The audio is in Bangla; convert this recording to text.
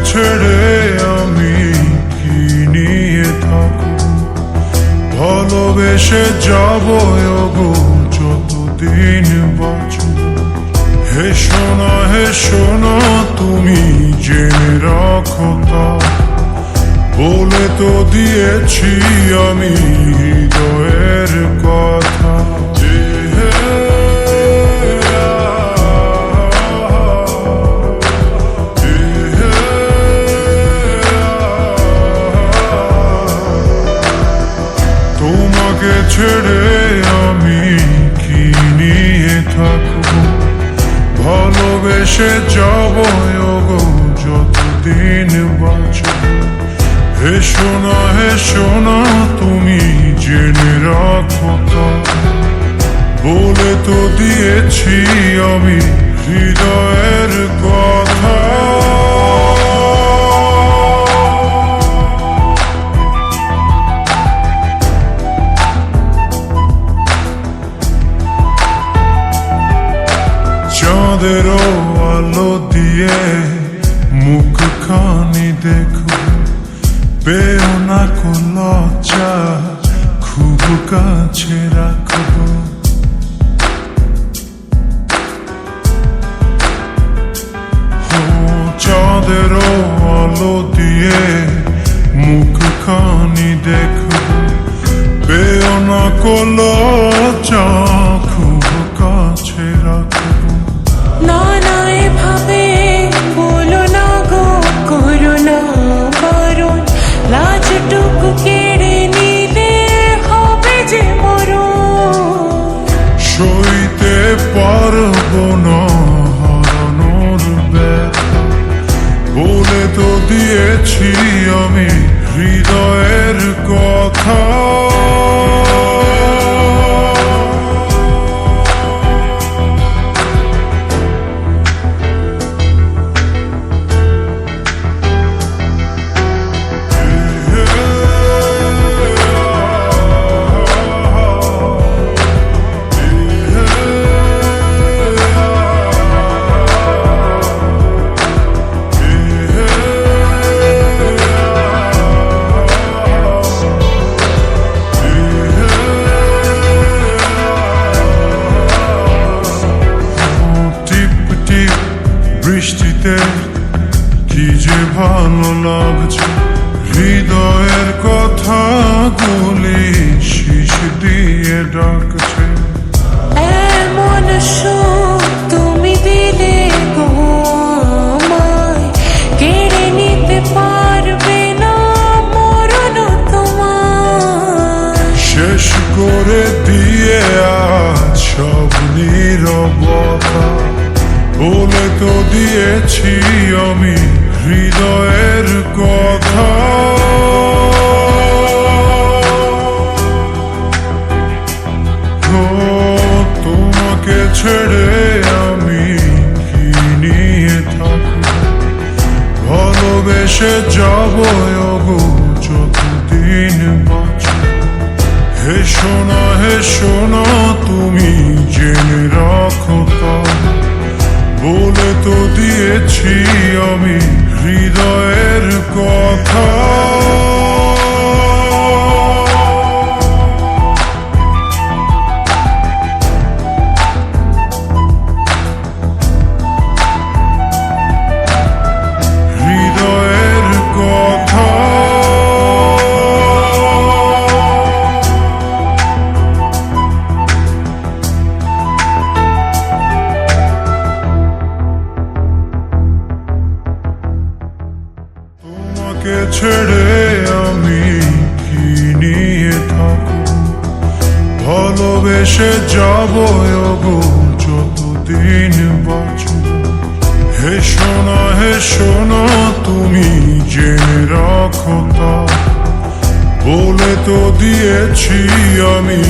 ছেড়ে আমি কি নিয়ে থাকব, ভালোবেসে যাব গো যতদিন বাঁচব। হে সোনা তুমি জেনে রাখো তা, বলে তো দিয়েছি আমি হৃদয়ের কথা। তোমাকে ছেড়ে আমি কি নিয়ে থাকব, ভালোবেসে যাব গো যতদিন বাঁচব। হে সোনা তুমি জেনে রাখো তা, বলে তো দিয়েছি আমি হৃদয়ের কথা। চাঁদের আলো দিয়ে মুখখানি দেখো, পেও না কো লজ্জা, খুব কাছে রাখবো। চাঁদের আলো দিয়ে মুখখানি দেখো, পেও না কো লজ্জা, খুব কাছে রাখবো। না না এভাবে বলো না গো, করো না বারণ, লাজটুকু কেড়ে নিলে হবে যে মরণ। সইতে পারবো না হারানোর ব্যথা, বলে তো দিয়েছি আমি হৃদয়ের কথা। বৃষ্টিতে কি যে ভালো লাগছে, হৃদয়ের কথা গুলি শিশ দিয়ে ডাকছে। এমন সুখ তুমি দিলে গো আমায়, কেড়ে নিতে পারবে না মরণ তোমার। শেষ করে দিয়ে আজ সব নীরবতা, বলে তো দিয়েছি আমি হৃদয়ের কথা। তোমাকে ছেড়ে আমি কি নিয়ে থাকব, ভালোবেসে যাব গো যতদিন বাঁচব। হে সোনা তুমি জেনে রাখো তা, বলে তো দিয়েছি আমি হৃদয়ের কথা। হৃদয়ের কথা। তোমাকে ছেড়ে আমি কি নিয়ে থাকব, ভালোবেসে যাব গো যতদিন বাঁচব। হে সোনা তুমি জেনে রাখো তা, বলে তো দিয়েছি আমি